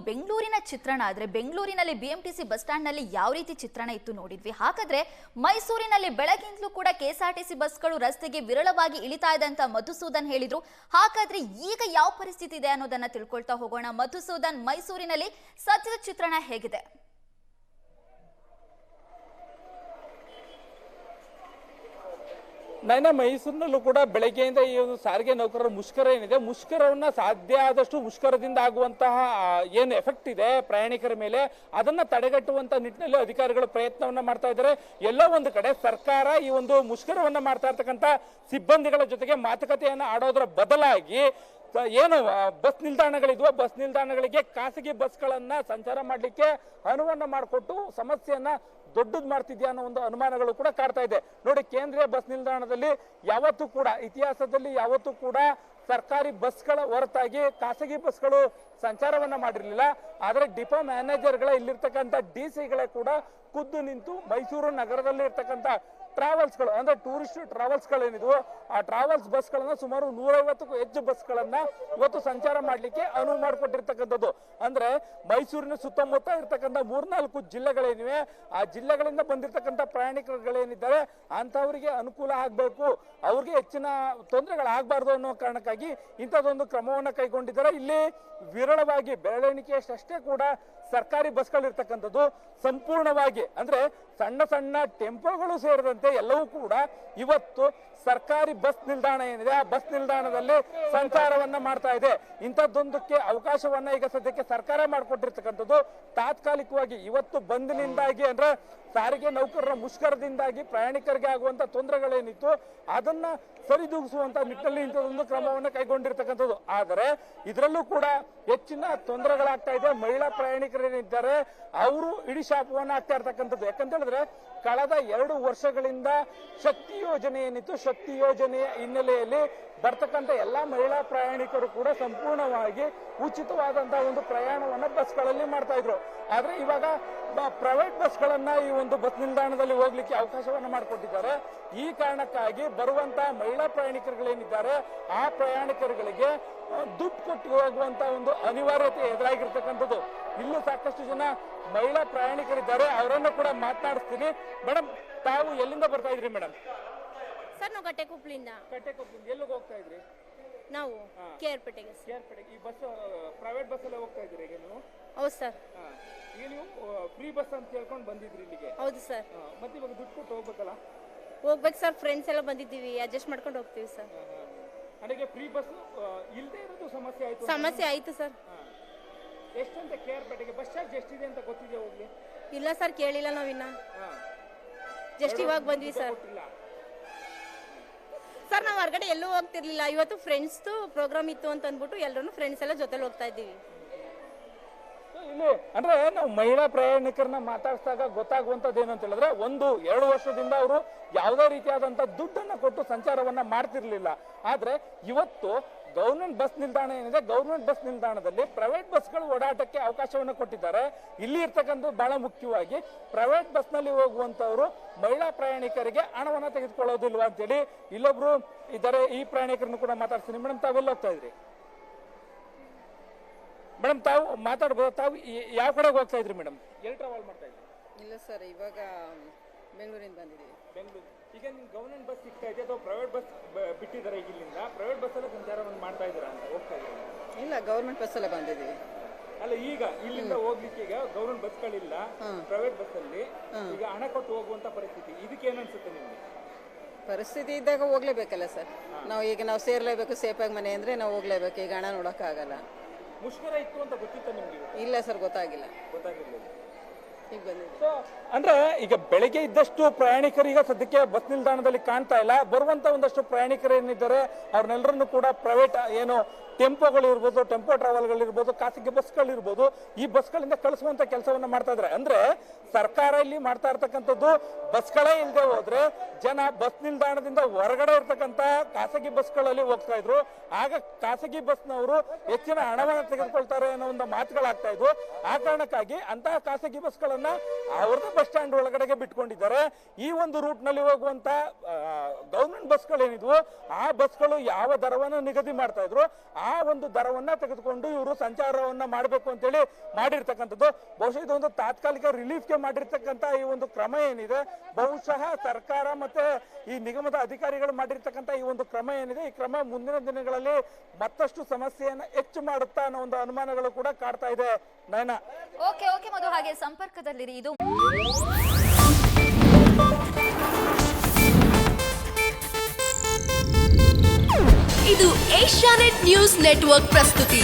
ಬೆಂಗಳೂರಿನ ಚಿತ್ರಣ ಆದ್ರೆ ಬೆಂಗಳೂರಿನಲ್ಲಿ ಬಿಎಂಟಿಸಿ ಬಸ್ ಸ್ಟ್ಯಾಂಡ್ ನಲ್ಲಿ ಯಾವ ರೀತಿ ಚಿತ್ರಣ ಇತ್ತು ನೋಡಿದ್ವಿ. ಹಾಗಾದ್ರೆ ಮೈಸೂರಿನಲ್ಲಿ ಬೆಳಗಿಂದಲೂ ಕೂಡ ಕೆಎಸ್ಆರ್ಟಿಸಿ ಬಸ್ಗಳು ರಸ್ತೆಗೆ ವಿರಳವಾಗಿ ಇಳಿತಾ ಇದೆ ಅಂತ ಮಧುಸೂದನ್ ಹೇಳಿದ್ರು. ಹಾಗಾದ್ರೆ ಈಗ ಯಾವ ಪರಿಸ್ಥಿತಿ ಇದೆ ಅನ್ನೋದನ್ನ ತಿಳ್ಕೊಳ್ತಾ ಹೋಗೋಣ. ಮಧುಸೂದನ್, ಮೈಸೂರಿನಲ್ಲಿ ಸದ್ಯದ ಚಿತ್ರಣ ಹೇಗಿದೆ? ಮೈಸೂರಿನಲ್ಲೂ ಕೂಡ ಬೆಳಗ್ಗೆಯಿಂದ ಈ ಒಂದು ಸಾರಿಗೆ ನೌಕರರ ಮುಷ್ಕರ ಏನಿದೆ, ಮುಷ್ಕರವನ್ನ ಸಾಧ್ಯ ಆದಷ್ಟು ಮುಷ್ಕರದಿಂದ ಆಗುವಂತಹ ಏನು ಎಫೆಕ್ಟ್ ಇದೆ ಪ್ರಯಾಣಿಕರ ಮೇಲೆ ಅದನ್ನ ತಡೆಗಟ್ಟುವಂತ ನಿಟ್ಟಿನಲ್ಲಿ ಅಧಿಕಾರಿಗಳು ಪ್ರಯತ್ನವನ್ನ ಮಾಡ್ತಾ ಇದ್ದಾರೆ. ಎಲ್ಲೋ ಒಂದು ಕಡೆ ಸರ್ಕಾರ ಈ ಒಂದು ಮುಷ್ಕರವನ್ನ ಮಾಡ್ತಾ ಇರ್ತಕ್ಕಂಥ ಸಿಬ್ಬಂದಿಗಳ ಜೊತೆಗೆ ಮಾತುಕತೆಯನ್ನ ಆಡೋದ್ರ ಬದಲಾಗಿ ಏನು ಬಸ್ ನಿಲ್ದಾಣಗಳಿದ್ವು, ಬಸ್ ನಿಲ್ದಾಣಗಳಿಗೆ ಖಾಸಗಿ ಬಸ್ಗಳನ್ನ ಸಂಚಾರ ಮಾಡ್ಲಿಕ್ಕೆ ಅನುವನ್ನ ಮಾಡಿಕೊಟ್ಟು ಸಮಸ್ಯೆಯನ್ನ ದೊಡ್ಡದು ಮಾಡ್ತಿದ್ಯಾ ಅನ್ನೋ ಒಂದು ಅನುಮಾನಗಳು ಕೂಡ ಕಾಡ್ತಾ ಇದೆ. ನೋಡಿ, ಕೇಂದ್ರೀಯ ಬಸ್ ನಿಲ್ದಾಣದಲ್ಲಿ ಯಾವತ್ತೂ ಕೂಡ ಇತಿಹಾಸದಲ್ಲಿ ಯಾವತ್ತೂ ಕೂಡ ಸರ್ಕಾರಿ ಬಸ್ಗಳ ಹೊರತಾಗಿ ಖಾಸಗಿ ಬಸ್ಗಳು ಸಂಚಾರವನ್ನ ಮಾಡಿರ್ಲಿಲ್ಲ. ಆದ್ರೆ ಡಿಪೋ ಮ್ಯಾನೇಜರ್ಗಳ ಇಲ್ಲಿರ್ತಕ್ಕಂಥ ಡಿಸಿಗಳೇ ಕೂಡ ಖುದ್ದು ನಿಂತು ಮೈಸೂರು ನಗರದಲ್ಲಿ ಇರ್ತಕ್ಕಂಥ ಟ್ರಾವೆಲ್ಸ್ಗಳು ಅಂದ್ರೆ ಟೂರಿಸ್ಟ್ ಟ್ರಾವೆಲ್ಸ್ಗಳೇನಿದ್ವು ಆ ಟ್ರಾವೆಲ್ಸ್ ಬಸ್ಗಳನ್ನ ಸುಮಾರು 150ಕ್ಕೂ ಹೆಚ್ಚು ಬಸ್ಗಳನ್ನ ಇವತ್ತು ಸಂಚಾರ ಮಾಡ್ಲಿಕ್ಕೆ ಅನುವು ಮಾಡಿಕೊಟ್ಟಿರ್ತಕ್ಕಂಥದ್ದು. ಅಂದ್ರೆ ಮೈಸೂರಿನ ಸುತ್ತಮುತ್ತ ಇರ್ತಕ್ಕಂಥ 3-4 ಜಿಲ್ಲೆಗಳೇನಿವೆ, ಆ ಜಿಲ್ಲೆಗಳಿಂದ ಬಂದಿರತಕ್ಕಂಥ ಪ್ರಯಾಣಿಕರುಗಳೇನಿದ್ದಾರೆ ಅಂತವರಿಗೆ ಅನುಕೂಲ ಆಗ್ಬೇಕು, ಅವ್ರಿಗೆ ಹೆಚ್ಚಿನ ತೊಂದರೆಗಳಾಗಬಾರ್ದು ಅನ್ನೋ ಕಾರಣಕ್ಕಾಗಿ ಇಂಥದ್ದೊಂದು ಕ್ರಮವನ್ನ ಕೈಗೊಂಡಿದ್ದಾರೆ. ಇಲ್ಲಿ ವಿರಳವಾಗಿ ಬೆರಳೆಣಿಕೆಯಷ್ಟೇ ಕೂಡ ಸರ್ಕಾರಿ ಬಸ್ಗಳು ಇರ್ತಕ್ಕಂಥದ್ದು. ಸಂಪೂರ್ಣವಾಗಿ ಅಂದ್ರೆ ಸಣ್ಣ ಸಣ್ಣ ಟೆಂಪೋಗಳು ಸೇರಿದಂತೆ ಎಲ್ಲವೂ ಕೂಡ ಇವತ್ತು ಸರ್ಕಾರಿ ಬಸ್ ನಿಲ್ದಾಣ ಏನಿದೆ ಆ ಬಸ್ ನಿಲ್ದಾಣದಲ್ಲಿ ಸಂಚಾರವನ್ನ ಮಾಡ್ತಾ ಇದೆ. ಇಂಥದ್ದೊಂದಕ್ಕೆ ಅವಕಾಶವನ್ನ ಈಗ ಸದ್ಯಕ್ಕೆ ಸರ್ಕಾರ ಮಾಡಿಕೊಟ್ಟಿರ್ತಕ್ಕಂಥದ್ದು. ತಾತ್ಕಾಲಿಕವಾಗಿ ಇವತ್ತು ಬಂದ್ನಿಂದಾಗಿ ಅಂದ್ರೆ ಸಾರಿಗೆ ನೌಕರರ ಮುಷ್ಕರದಿಂದಾಗಿ ಪ್ರಯಾಣಿಕರಿಗೆ ಆಗುವಂತ ತೊಂದರೆಗಳೇನಿತ್ತು ಅದನ್ನ ಸರಿದೂಗಿಸುವಂತ ನಿಟ್ಟಿನಲ್ಲಿ ಇಂಥದೊಂದು ಕ್ರಮವನ್ನು ಕೈಗೊಂಡಿರ್ತಕ್ಕಂಥದ್ದು. ಆದರೆ ಇದರಲ್ಲೂ ಕೂಡ ಹೆಚ್ಚಿನ ತೊಂದರೆಗಳಾಗ್ತಾ ಇದೆ. ಮಹಿಳಾ ಪ್ರಯಾಣಿಕರೇನಿದ್ದಾರೆ ಅವರು ಇಡೀ ಶಾಪವನ್ನ ಆಗ್ತಾ ಇರ್ತಕ್ಕಂಥದ್ದು. ಯಾಕಂತ ಹೇಳಿದ್ರೆ ಕಳೆದ 2 ವರ್ಷಗಳಿಂದ ಶಕ್ತಿ ಯೋಜನೆ ಏನಿತ್ತು, ಶಕ್ತಿ ಯೋಜನೆಯ ಹಿನ್ನೆಲೆಯಲ್ಲಿ ಬರ್ತಕ್ಕಂಥ ಎಲ್ಲಾ ಮಹಿಳಾ ಪ್ರಯಾಣಿಕರು ಕೂಡ ಸಂಪೂರ್ಣವಾಗಿ ಉಚಿತವಾದಂತಹ ಒಂದು ಪ್ರಯಾಣವನ್ನ ಬಸ್ಗಳಲ್ಲಿ ಮಾಡ್ತಾ ಇದ್ರು. ಆದ್ರೆ ಇವಾಗ ಪ್ರೈವೇಟ್ ಬಸ್ಗಳನ್ನ ಈ ಒಂದು ಬಸ್ ನಿಲ್ದಾಣದಲ್ಲಿ ಹೋಗ್ಲಿಕ್ಕೆ ಅವಕಾಶವನ್ನ ಮಾಡಿಕೊಟ್ಟಿದ್ದಾರೆ. ಈ ಕಾರಣಕ್ಕಾಗಿ ಬರುವಂತಹ ಮಹಿಳಾ ಪ್ರಯಾಣಿಕರುಗಳೇನಿದ್ದಾರೆ ಆ ಪ್ರಯಾಣಿಕರುಗಳಿಗೆ ದುಡ್ಡು ಕೊಟ್ಟು ಹೋಗುವಂತ ಒಂದು ಅನಿವಾರ್ಯತೆ ಎದುರಾಗಿರ್ತಕ್ಕಂಥದ್ದು. ಇಲ್ಲೂ ಸಾಕಷ್ಟು ಜನ ಮಹಿಳಾ ಪ್ರಯಾಣಿಕರಿದ್ದಾರೆ, ಅವರನ್ನು ಕೂಡ ಮಾತನಾಡಿಸ್ತೀನಿ. ಮೇಡಮ್, ತಾವು ಎಲ್ಲಿಂದ ಬರ್ತಾ ಇದ್ರಿ ಮೇಡಮ್? ಸರ್, ನಾವು ಕಟ್ಟೆಕೊಪ್ಪಲಿಂದ. ಎಲ್ಲಿಗೆ ಹೋಗ್ತಾ ಇದ್ರಿ? ನಾವು ಕೇರ್ಪೇಟೆಗೆ. ಈ ಬಸ್ ಪ್ರೈವೇಟ್ ಬಸ್ ಅಲ್ಲೇ ಹೋಗ್ತಾ ಇದ್ರಿ ಈಗ ನೀವು? ಹೌದು ಸರ್. ಈಗ ನೀವು ಫ್ರೀ ಬಸ್ ಅಂತ ಹೇಳ್ಕೊಂಡು ಬಂದಿದ್ರಿ ಇಲ್ಲಿಗೆ? ಹೌದು ಸರ್. ಮತ್ತೆ ಇವಾಗ ದುಡ್ಡು ಕೊಟ್ಟು ಹೋಗ್ಬೇಕಲ್ಲ? ಹೋಗ್ಬೇಕು ಸರ್, ಫ್ರೆಂಡ್ಸ್ ಎಲ್ಲ ಬಂದಿದ್ದೀವಿ, ಅಡ್ಜಸ್ಟ್ ಮಾಡ್ಕೊಂಡು ಹೋಗ್ತೀವಿ ಸರ್. ನನಗೆ ಫ್ರೀ ಬಸ್ ಇಲ್ಲದೆ ಇರೋದು ಸಮಸ್ಯೆ ಆಯ್ತು? ಸಮಸ್ಯೆ ಆಯ್ತು ಸರ್. ಎಷ್ಟಂತ ಕೇರ್ಪೇಟೆಗೆ ಬಸ್ ಚಾರ್ಜ್ ಎಷ್ಟಿದೆ ಅಂತ ಗೊತ್ತಿದೆಯಾ ಹೋಗ್ಲಿ? ಇಲ್ಲ ಸರ್, ಕೇಳಿಲ್ಲ ನಾವಿನ್ನ. ಜಸ್ಟ್ ಇವಾಗ ಬಂದ್ವಿ ಸರ್. ಸರ್, ನಾವು ಹೊರಗಡೆ ಎಲ್ಲೂ ಹೋಗ್ತಿರ್ಲಿಲ್ಲ. ಇವತ್ತು ಫ್ರೆಂಡ್ಸ್ದು ಪ್ರೋಗ್ರಾಮ್ ಇತ್ತು ಅಂತ ಅಂದ್ಬಿಟ್ಟು ಎಲ್ಲರೂ ಫ್ರೆಂಡ್ಸ್ ಎಲ್ಲ ಜೊತೆಲಿ ಹೋಗ್ತಾ ಇದ್ದೀವಿ. ಇಲ್ಲಿ ಅಂದ್ರೆ ನಾವು ಮಹಿಳಾ ಪ್ರಯಾಣಿಕರನ್ನ ಮಾತಾಡಿಸಿದಾಗ ಗೊತ್ತಾಗುವಂತದ್ದು ಏನು ಅಂತ ಹೇಳಿದ್ರೆ 1-2 ವರ್ಷದಿಂದ ಅವರು ಯಾವುದೇ ರೀತಿಯಾದಂತ ದುಡ್ಡನ್ನ ಕೊಟ್ಟು ಸಂಚಾರವನ್ನ ಮಾಡ್ತಿರ್ಲಿಲ್ಲ. ಆದ್ರೆ ಇವತ್ತು ಗವರ್ಮೆಂಟ್ ಬಸ್ ನಿಲ್ದಾಣ ಏನಿದೆ, ಗವರ್ಮೆಂಟ್ ಬಸ್ ನಿಲ್ದಾಣದಲ್ಲಿ ಪ್ರೈವೇಟ್ ಬಸ್ಗಳು ಓಡಾಟಕ್ಕೆ ಅವಕಾಶವನ್ನ ಕೊಟ್ಟಿದ್ದಾರೆ. ಇಲ್ಲಿ ಇರ್ತಕ್ಕಂಥ ಬಹಳ ಮುಖ್ಯವಾಗಿ ಪ್ರೈವೇಟ್ ಬಸ್ ನಲ್ಲಿ ಹೋಗುವಂತವ್ರು ಮಹಿಳಾ ಪ್ರಯಾಣಿಕರಿಗೆ ಹಣವನ್ನ ತೆಗೆದುಕೊಳ್ಳೋದಿಲ್ವಾ ಅಂತೇಳಿ ಇಲ್ಲೊಬ್ರು ಇದ್ದಾರೆ. ಈ ಪ್ರಯಾಣಿಕರನ್ನು ಕೂಡ ಮಾತಾಡ್ತೀನಿ. ಮೇಡಮ್, ತಾವೆಲ್ಲ ಹೋಗ್ತಾ ಇದ್ರಿ? ಮೇಡಮ್, ತಾವು ಮಾತಾಡ್ಬೋದು? ತಾವು ಯಾವ ಕಡೆಗೆ ಹೋಗ್ತಾ ಇದ್ರಿ ಮೇಡಮ್? ಎಲ್ಲಿ ಟ್ರಾವೆಲ್ ಮಾಡ್ತಾ ಇದ್ರಿ? ಇಲ್ಲ ಸರ್, ಇವಾಗ ಬೆಂಗಳೂರಿಂದ ಬಂದಿದ್ದೀವಿ. ಬೆಂಗಳೂರು. ಈಗ ನಿಮ್ ಗವರ್ಮೆಂಟ್ ಬಸ್ ಸಿಗ್ತಾ ಇದೆ ಅಥವಾ ಪ್ರೈವೇಟ್ ಬಸ್ ಬಿಟ್ಟಿದ್ದಾರೆ? ಈಗ ಇಲ್ಲಿಂದ ಪ್ರೈವೇಟ್ ಬಸ್ ಅಲ್ಲೇ ಸಂಚಾರವನ್ನು ಮಾಡ್ತಾ ಇದ್ದೀರಾ ಅಂತ ಹೋಗ್ತಾ ಇದ್ದೀರಾ? ಇಲ್ಲ, ಗೌರ್ಮೆಂಟ್ ಬಸ್ಸಲ್ಲೇ ಬಂದಿದ್ದೀವಿ. ಅಲ್ಲ, ಈಗ ಇಲ್ಲಿಂದ ಹೋಗ್ಲಿಕ್ಕೆ ಈಗ ಗವರ್ಮೆಂಟ್ ಬಸ್ಗಳಿಲ್ಲ, ಪ್ರೈವೇಟ್ ಬಸ್ ಅಲ್ಲಿ ಈಗ ಹಣ ಕೊಟ್ಟು ಹೋಗುವಂತ ಪರಿಸ್ಥಿತಿ. ಇದಕ್ಕೆ ಏನನ್ಸುತ್ತೆ ನಿಮ್ಗೆ? ಪರಿಸ್ಥಿತಿ ಇದ್ದಾಗ ಹೋಗ್ಲೇಬೇಕಲ್ಲ ಸರ್. ನಾವು ಸೇರ್ಲೇಬೇಕು, ಸೇಫಾಗಿ ಮನೆ ಅಂದ್ರೆ ನಾವು ಹೋಗ್ಲೇಬೇಕು. ಈಗ ಹಣ ನೋಡೋಕ್ಕಾಗಲ್ಲ. ಮುಷ್ಕರ ಇತ್ತು ಅಂತ ಗೊತ್ತಿತ್ತ ನಿಮ್ಗೆ? ಇಲ್ಲ ಸರ್, ಗೊತ್ತಾಗಿಲ್ಲ. ಗೊತ್ತಾಗಿರ್ಲಿಲ್ಲ. ಈಗ ಬಂದಿದ್ದೀವಿ. ಅಂದ್ರೆ ಈಗ ಬೆಳಗ್ಗೆ ಇದ್ದಷ್ಟು ಪ್ರಯಾಣಿಕರಿಗೆ ಸದ್ಯಕ್ಕೆ ಬಸ್ ನಿಲ್ದಾಣದಲ್ಲಿ ಕಾಣ್ತಾ ಇಲ್ಲ. ಬರುವಂತ ಒಂದಷ್ಟು ಪ್ರಯಾಣಿಕರು ಏನಿದ್ದಾರೆ ಅವ್ರನ್ನೆಲ್ಲರನ್ನು ಕೂಡ ಪ್ರೈವೇಟ್ ಏನು ಟೆಂಪೋಗಳಿರ್ಬೋದು, ಟೆಂಪೋ ಟ್ರಾವೆಲ್ಗಳಿರ್ಬೋದು, ಖಾಸಗಿ ಬಸ್ಗಳಿರ್ಬೋದು, ಈ ಬಸ್ಗಳಿಂದ ಕಳಿಸುವಂತ ಕೆಲಸವನ್ನ ಮಾಡ್ತಾ ಇದ್ದಾರೆ. ಅಂದ್ರೆ ಸರ್ಕಾರ ಇಲ್ಲಿ ಮಾಡ್ತಾ ಇರ್ತಕ್ಕಂಥದ್ದು ಬಸ್ಗಳೇ ಇಲ್ಲದೆ ಹೋದ್ರೆ ಜನ ಬಸ್ ನಿಲ್ದಾಣದಿಂದ ಹೊರಗಡೆ ಇರ್ತಕ್ಕಂಥ ಖಾಸಗಿ ಬಸ್ಗಳಲ್ಲಿ ಹೋಗ್ತಾ ಇದ್ರು. ಆಗ ಖಾಸಗಿ ಬಸ್ನವರು ಹೆಚ್ಚಿನ ಹಣವನ್ನು ತೆಗೆದುಕೊಳ್ತಾರೆ ಅನ್ನೋ ಒಂದು ಮಾತುಗಳಾಗ್ತಾ ಇದ್ವು. ಆ ಕಾರಣಕ್ಕಾಗಿ ಅಂತಹ ಖಾಸಗಿ ಬಸ್ಗಳನ್ನ ಅವ್ರದ್ದು ಬಸ್ ಸ್ಟ್ಯಾಂಡ್ ಒಳಗಡೆಗೆ ಬಿಟ್ಕೊಂಡಿದ್ದಾರೆ. ಈ ಒಂದು ರೂಟ್ ನಲ್ಲಿ ಹೋಗುವಂತ ಗವರ್ಮೆಂಟ್ ಬಸ್ಗಳೇನಿದ್ವು ಆ ಬಸ್ಗಳು ಯಾವ ದರವನ್ನು ನಿಗದಿ ಮಾಡ್ತಾ ಇದ್ರು ಆ ಆ ಒಂದು ದರವನ್ನ ತೆಗೆದುಕೊಂಡು ಇವರು ಸಂಚಾರವನ್ನ ಮಾಡಬೇಕು ಅಂತೇಳಿ ಮಾಡಿರ್ತಕ್ಕಂಥದ್ದು. ಬಹುಶಃ ಇದೊಂದು ತಾತ್ಕಾಲಿಕ ರಿಲೀಫ್ಗೆ ಮಾಡಿರ್ತಕ್ಕಂಥ ಈ ಒಂದು ಕ್ರಮ ಏನಿದೆ, ಬಹುಶಃ ಸರ್ಕಾರ ಮತ್ತೆ ಈ ನಿಗಮದ ಅಧಿಕಾರಿಗಳು ಮಾಡಿರ್ತಕ್ಕಂಥ ಈ ಒಂದು ಕ್ರಮ ಏನಿದೆ, ಈ ಕ್ರಮ ಮುಂದಿನ ದಿನಗಳಲ್ಲಿ ಮತ್ತಷ್ಟು ಸಮಸ್ಯೆಯನ್ನ ಹೆಚ್ಚು ಮಾಡುತ್ತಾ ಅನ್ನೋ ಒಂದು ಅನುಮಾನಗಳು ಕೂಡ ಕಾಡ್ತಾ ಇದೆ. ನಯನ. ಓಕೆ ಮಧು, ಹಾಗೆ ಸಂಪರ್ಕದಲ್ಲಿರಿ. ಇದು ಇದು ಏಷ್ಯಾನೆಟ್ ನ್ಯೂಸ್ ನೆಟ್ವರ್ಕ್ ಪ್ರಸ್ತುತಿ.